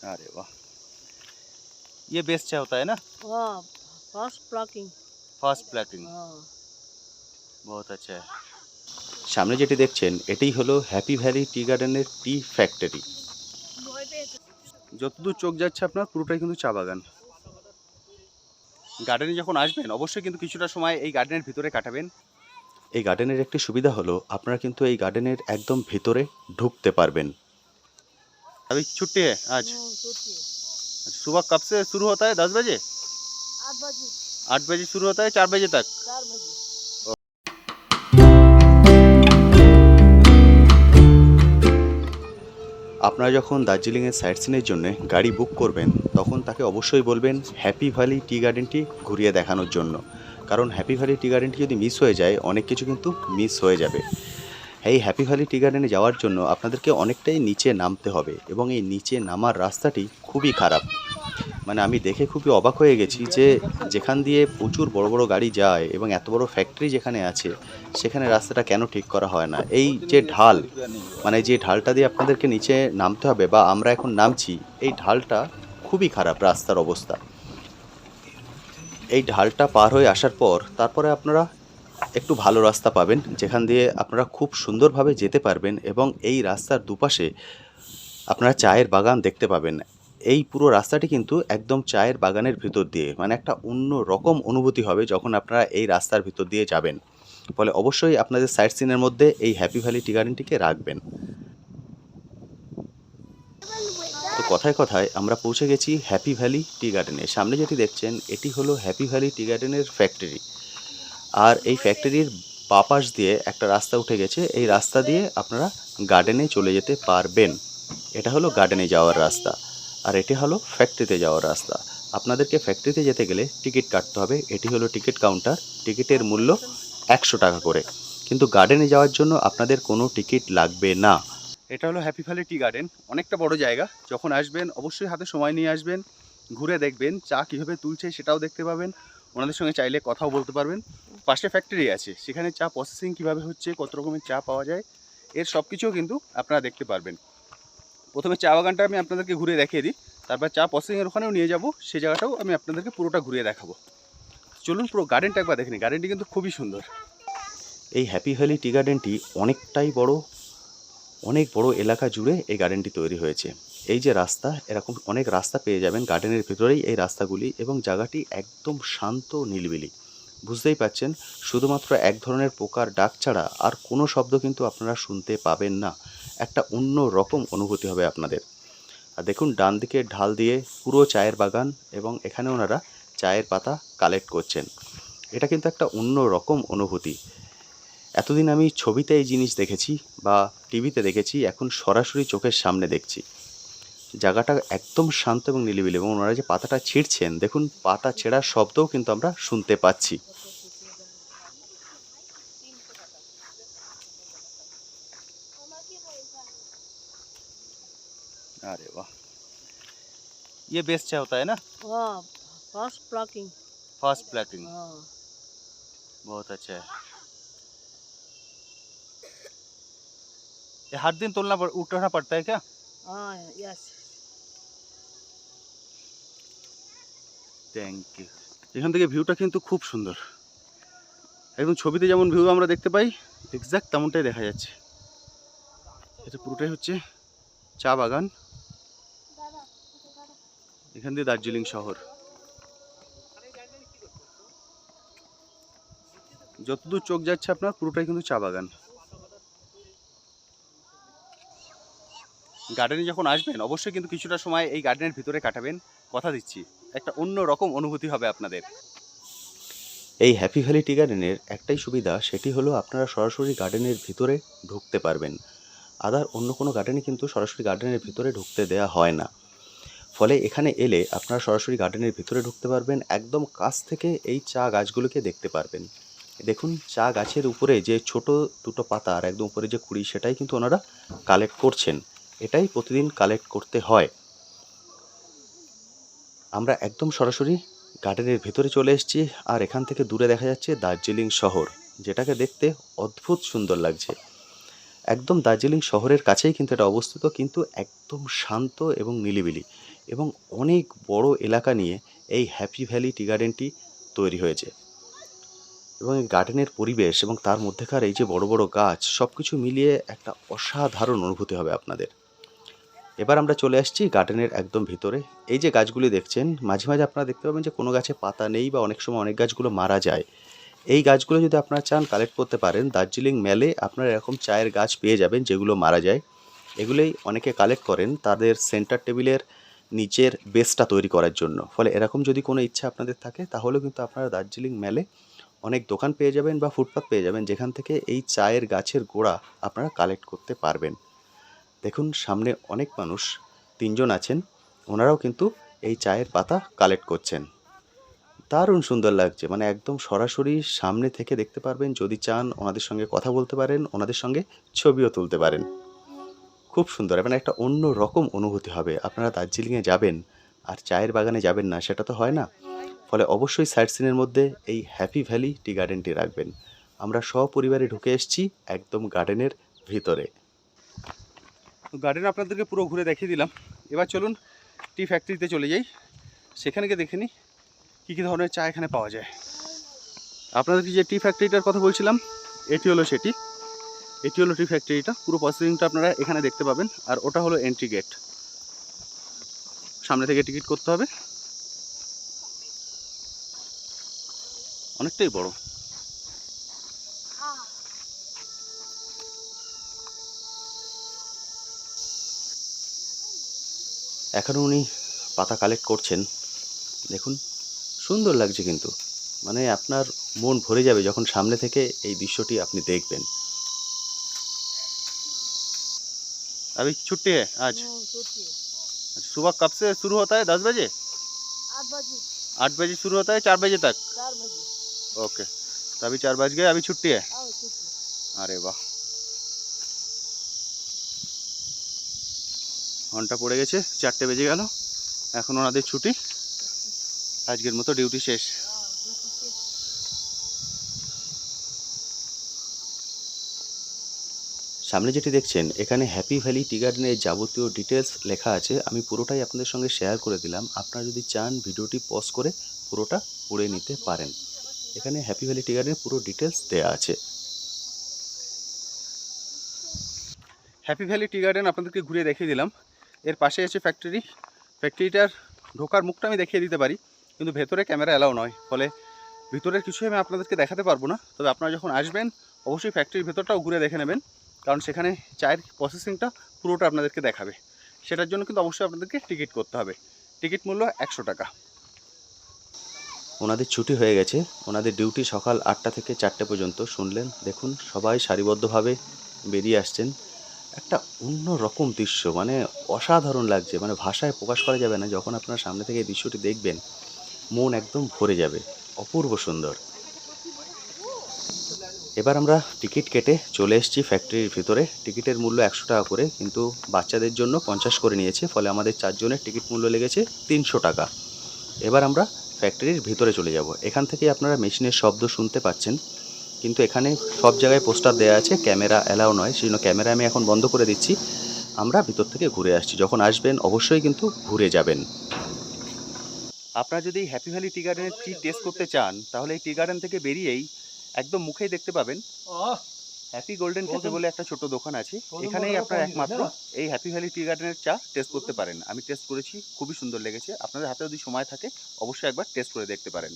अरे वाह, ये बेस्ट चाय होता है ना? हाँ, फास्ट प्लकिंग। फास्ट प्लकिंग, हाँ। बहुत अच्छा है। সামনে যেটি দেখছেন এটাই হলো হ্যাপি ভ্যালি টি গার্ডেনের টি ফ্যাক্টরি। যতদূর চোখ যাচ্ছে আপনার পুরোটাই কিন্তু চা বাগান। গার্ডেনে যখন আসবেন অবশ্যই কিন্তু কিছুটা সময় এই গার্ডেনের ভিতরে কাটাবেন। এই গার্ডেনের একটি সুবিধা হলো আপনারা কিন্তু এই গার্ডেনের একদম ভিতরে ঢুকতে পারবেন। अभी छुट्टी है आज? छुट्टी है। सुबह कब से शुरू होता है? 10 बजे? 8 बजे। 8 बजे शुरू होता है 4 बजे तक? 4 बजे। আপনারা যখন দার্জিলিংয়ের সাইট সিনের জন্য গাড়ি বুক করবেন তখন তাকে অবশ্যই বলবেন হ্যাপি ভ্যালি টি গার্ডেনটি ঘুরিয়ে দেখানোর জন্য, কারণ হ্যাপি ভ্যালি টি গার্ডেনটি যদি মিস হয়ে যায় অনেক কিছু কিন্তু মিস হয়ে যাবে। এই হ্যাপি ভ্যালি টি গার্ডেনে যাওয়ার জন্য আপনাদেরকে অনেকটাই নিচে নামতে হবে এবং এই নিচে নামার রাস্তাটি খুবই খারাপ। মানে আমি দেখে খুবই অবাক হয়ে গেছি যে যেখান দিয়ে প্রচুর বড় বড় গাড়ি যায় এবং এত বড় ফ্যাক্টরি যেখানে আছে সেখানে রাস্তাটা কেন ঠিক করা হয় না। এই যে ঢাল, মানে যে ঢালটা দিয়ে আপনাদেরকে নিচে নামতে হবে বা আমরা এখন নামছি, এই ঢালটা খুবই খারাপ রাস্তার অবস্থা। এই ঢালটা পার হয়ে আসার পর তারপরে আপনারা একটু ভালো রাস্তা পাবেন যেখান দিয়ে আপনারা খুব সুন্দরভাবে যেতে পারবেন এবং এই রাস্তার দুপাশে আপনারা চায়ের বাগান দেখতে পাবেন। এই পুরো রাস্তাটি কিন্তু একদম চায়ের বাগানের ভিতর দিয়ে, মানে একটা অন্য রকম অনুভূতি হবে যখন আপনারা এই রাস্তার ভিতর দিয়ে যাবেন। ফলে অবশ্যই আপনাদের সাইট সিনের মধ্যে এই হ্যাপি ভ্যালি টি গার্ডেনটিকে রাখবেন। তো কথায় কথায় আমরা পৌঁছে গেছি হ্যাপি ভ্যালি টি গার্ডেনে। সামনে যেটি দেখছেন এটি হলো হ্যাপি ভ্যালি টি গার্ডেনের ফ্যাক্টরি। আর এই ফ্যাক্টরির বাঁ পাশ দিয়ে একটা রাস্তা উঠে গেছে, এই রাস্তা দিয়ে আপনারা গার্ডেনে চলে যেতে পারবেন। এটা হলো গার্ডেনে যাওয়ার রাস্তা আর এটি হলো ফ্যাক্টরিতে যাওয়ার রাস্তা। আপনাদেরকে ফ্যাক্টরিতে যেতে গেলে টিকিট কাটতে হবে। এটি হলো টিকিট কাউন্টার, টিকিটের মূল্য 100 টাকা করে, কিন্তু গার্ডেনে যাওয়ার জন্য আপনাদের কোনো টিকিট লাগবে না। এটা হলো হ্যাপি ভ্যালি টি গার্ডেন, অনেকটা বড় জায়গা। যখন আসবেন অবশ্যই হাতে সময় নিয়ে আসবেন, ঘুরে দেখবেন, চা কীভাবে তুলছে সেটাও দেখতে পাবেন, ওনাদের সঙ্গে চাইলে কথাও বলতে পারবেন। পাশে ফ্যাক্টরি আছে, সেখানে চা প্রসেসিং কীভাবে হচ্ছে, কত রকমের চা পাওয়া যায়, এর সব কিছুও কিন্তু আপনারা দেখতে পারবেন। প্রথমে চা বাগানটা আমি আপনাদেরকে ঘুরে দেখিয়ে দিই, তারপর চা প্রসেসিংয়ের ওখানেও নিয়ে যাব, সেই জায়গাটাও আমি আপনাদেরকে পুরোটা ঘুরিয়ে দেখাবো। চলুন পুরো গার্ডেনটা একবার দেখে নিই। গার্ডেনটি কিন্তু খুবই সুন্দর। এই হ্যাপি ভ্যালি টি গার্ডেনটি অনেকটাই বড়, অনেক বড় এলাকা জুড়ে এই গার্ডেনটি তৈরি হয়েছে। এই যে রাস্তা, এরকম অনেক রাস্তা পেয়ে যাবেন গার্ডেনের ভিতরেই এই রাস্তাগুলি, এবং জায়গাটি একদম শান্ত নিরিবিলি। বুঝতেই পাচ্ছেন, শুধুমাত্র এক ধরনের পোকার ডাক ছাড়া আর কোনো শব্দ কিন্তু আপনারা শুনতে পাবেন না। একটা অন্য রকম অনুভূতি হবে আপনাদের। আর দেখুন ডান দিকে ঢাল দিয়ে পুরো চায়ের বাগান এবং এখানে ওনারা চায়ের পাতা কালেক্ট করছেন। এটা কিন্তু একটা অন্য রকম অনুভূতি। এতদিন আমি ছবিতে এই জিনিস দেখেছি বা টিভিতে দেখেছি, এখন সরাসরি চোখের সামনে দেখছি। জায়গাটা একদম শান্ত এবং নিরিবিলি, এবং ওনারা যে পাতাটা ছিঁড়ছেন দেখুন, পাতা ছেঁড়ার শব্দও কিন্তু আমরা শুনতে পাচ্ছি। अरे वाह, ये बेस्ट चाय होता है ना? हाँ, फास्ट प्लकिंग। फास्ट प्लकिंग, हाँ। बहुत अच्छा है। ये हर दिन उठाना पड़ता है क्या? हाँ, यस। Thank you. এখান থেকে ভিউটা কিন্তু খুব সুন্দর, একদম ছবিতে যেমন ভিউ আমরা দেখতে পাই এক্স্যাক্ট তেমনটাই দেখা যাচ্ছে। এটা পুরোটাই হচ্ছে চা বাগান, এখান দিয়ে দার্জিলিং শহর। যতদূর চোখ যাচ্ছে আপনার পুরোটাই কিন্তু চা বাগান। গার্ডেনে যখন আসবেন অবশ্যই কিন্তু কিছুটা সময় এই গার্ডেনের ভিতরে কাটাবেন, কথা দিচ্ছি, একটা অন্য রকম অনুভূতি হবে আপনাদের। এই হ্যাপি ভ্যালি টি গার্ডেনের একটাই সুবিধা, সেটি হলো আপনারা সরাসরি গার্ডেনের ভিতরে ঢুকতে পারবেন। আদার অন্য কোনো গার্ডেনে কিন্তু সরাসরি গার্ডেনের ভিতরে ঢুকতে দেওয়া হয় না। ফলে এখানে এলে আপনারা সরাসরি গার্ডেনের ভিতরে ঢুকতে পারবেন, একদম কাছ থেকে এই চা গাছগুলোকে দেখতে পারবেন। দেখুন চা গাছের উপরে যে ছোট দুটো পাতা আর একদম উপরে যে কুড়ি, সেটাই কিন্তু ওনারা কালেক্ট করছেন। এটাই প্রতিদিন কালেক্ট করতে হয়। আমরা একদম সরাসরি গার্ডেনের ভেতরে চলে এসেছি, আর এখান থেকে দূরে দেখা যাচ্ছে দার্জিলিং শহর, যেটাকে দেখতে অদ্ভুত সুন্দর লাগছে। একদম দার্জিলিং শহরের কাছেই কিন্তু এটা অবস্থিত, কিন্তু একদম শান্ত এবং নিরিবিলি। এবং অনেক বড় এলাকা নিয়ে এই হ্যাপি ভ্যালি টি গার্ডেনটি তৈরি হয়েছে। এবং এই গার্ডেনের পরিবেশ এবং তার মধ্যেকার এই যে বড় বড় গাছ সব কিছু মিলিয়ে একটা অসাধারণ অনুভূতি হবে আপনাদের। এবার আমরা চলে আসছি গার্ডেনের একদম ভিতরে। এই যে গাছগুলি দেখছেন, মাঝে মাঝে আপনারা দেখতে পাবেন যে কোনো গাছে পাতা নেই বা অনেক সময় অনেক গাছগুলো মারা যায়। এই গাছগুলো যদি আপনারা চান কালেক্ট করতে পারেন, দার্জিলিং মেলে আপনারা এরকম চায়ের গাছ পেয়ে যাবেন যেগুলো মারা যায়। এগুলোই অনেকে কালেক্ট করেন তাদের সেন্টার টেবিলের নিচের বেসটা তৈরি করার জন্য। ফলে এরকম যদি কোনো ইচ্ছা আপনাদের থাকে তাহলেও কিন্তু আপনারা দার্জিলিং মেলে অনেক দোকান পেয়ে যাবেন বা ফুটপাত পেয়ে যাবেন যেখান থেকে এই চায়ের গাছের গোড়া আপনারা কালেক্ট করতে পারবেন। দেখুন সামনে অনেক মানুষ, 3 জন আছেন, ওনারাও কিন্তু এই চায়ের পাতা কালেক্ট করছেন। দারুণ সুন্দর লাগছে, মানে একদম সরাসরি সামনে থেকে দেখতে পারবেন। যদি চান ওনাদের সঙ্গে কথা বলতে পারেন, ওনাদের সঙ্গে ছবিও তুলতে পারেন। খুব সুন্দর, মানে একটা অন্য রকম অনুভূতি হবে। আপনারা দার্জিলিংয়ে যাবেন আর চায়ের বাগানে যাবেন না, সেটা তো হয় না। ফলে অবশ্যই সাইট সিনের মধ্যে এই হ্যাপি ভ্যালি টি গার্ডেনটি রাখবেন। আমরা সপরিবারে ঢুকে এসেছি একদম গার্ডেনের ভিতরে। গার্ডেন আপনাদেরকে পুরো ঘুরে দেখিয়ে দিলাম। এবার চলুন টি ফ্যাক্টরিতে চলে যাই, সেখানে গিয়ে দেখে নিই কী কী ধরনের চা এখানে পাওয়া যায়। আপনাদেরকে যে টি ফ্যাক্টরিটার কথা বলছিলাম এটি হলো সেটি। এটি হলো টি ফ্যাক্টরিটা, পুরো প্রসেসিংটা আপনারা এখানে দেখতে পাবেন। আর ওটা হলো এন্ট্রি গেট, সামনে থেকে টিকিট করতে হবে, অনেকটাই বড়। এখন উনি পাতা কালেক্ট করছেন, দেখুন সুন্দর লাগছে কিন্তু, মানে আপনার মন ভরে যাবে যখন সামনে থেকে এই দৃশ্যটি আপনি দেখবেন। अभी छुट्टी है आज? छुट्टी है। सुबह कब से शुरू होता है? 10 बजे? 8 बजे। 8 बजे शुरू होता है, 4 बजे तक? 4 बजे। ओके, तो अभी 4 बज गए, अभी छुट्टी है। आओ छुट्टी। अरे वाह, ঘন্টা পড়ে গেছে, 4টে বেজে গেল, এখন ওনাদের ছুটি, আজকের মতো ডিউটি শেষ। সামনে যেটি দেখছেন এখানে হ্যাপি ভ্যালি টি গার্ডেনের যাবতীয় ডিটেলস লেখা আছে। আমি পুরোটাই আপনাদের সঙ্গে শেয়ার করে দিলাম। আপনারা যদি চান ভিডিওটি পজ করে পুরোটা পড়ে নিতে পারেন। এখানে হ্যাপি ভ্যালি টি গার্ডেনের পুরো ডিটেলস দেওয়া আছে। হ্যাপি ভ্যালি টি গার্ডেন আপনাদেরকে ঘুরিয়ে দেখিয়ে দিলাম। এর পাশে আছে ফ্যাক্টরি। ফ্যাক্টরিটার ঢোকার মুখটা আমি দেখিয়ে দিতে পারি, কিন্তু ভেতরে ক্যামেরা অ্যালাউ নয়, ফলে ভিতরের কিছুই আমি আপনাদেরকে দেখাতে পারবো না। তবে আপনারা যখন আসবেন অবশ্যই ফ্যাক্টরির ভেতরটাও ঘুরে দেখে নেবেন, কারণ সেখানে চায়ের প্রসেসিংটা পুরোটা আপনাদেরকে দেখাবে। সেটার জন্য কিন্তু অবশ্যই আপনাদেরকে টিকিট করতে হবে। টিকিট মূল্য 100 টাকা। ওনাদের ছুটি হয়ে গেছে, ওনাদের ডিউটি সকাল 8টা থেকে 4টে পর্যন্ত। শুনলেন, দেখুন সবাই সারিবদ্ধভাবে বেরিয়ে আসছেন। একটা অন্য রকম দৃশ্য, মানে অসাধারণ লাগছে, মানে ভাষায় প্রকাশ করা যাবে না। যখন আপনারা সামনে থেকে এই দৃশ্যটি দেখবেন মন একদম ভরে যাবে, অপূর্ব সুন্দর। এবার আমরা টিকিট কেটে চলে এসেছি ফ্যাক্টরির ভিতরে। টিকিটের মূল্য 100 টাকা করে, কিন্তু বাচ্চাদের জন্য 50 করে নিয়েছে, ফলে আমাদের 4 জনের টিকিট মূল্য লেগেছে 300 টাকা। এবার আমরা ফ্যাক্টরির ভিতরে চলে যাব। এখান থেকে আপনারা মেশিনের শব্দ শুনতে পাচ্ছেন, কিন্তু এখানে সব জায়গায় পোস্টার দেওয়া আছে ক্যামেরা অ্যালাউ নয়, সেই জন্য ক্যামেরা আমি এখন বন্ধ করে দিচ্ছি। আমরা ভিতর থেকে ঘুরে আসছি। যখন আসবেন অবশ্যই কিন্তু ঘুরে যাবেন। আপনারা যদি হ্যাপি ভ্যালি টি গার্ডেনের টি টেস্ট করতে চান তাহলে এই টি গার্ডেন থেকে বেরিয়েই একদম মুখেই দেখতে পাবেন হ্যাপি গোল্ডেন ক্যাফে বলে একটা ছোট দোকান আছে। এখানেই আপনারা একমাত্র এই হ্যাপি ভ্যালি টি গার্ডেনের চা টেস্ট করতে পারেন। আমি টেস্ট করেছি, খুবই সুন্দর লেগেছে। আপনাদের হাতে যদি সময় থাকে অবশ্যই একবার টেস্ট করে দেখতে পারেন।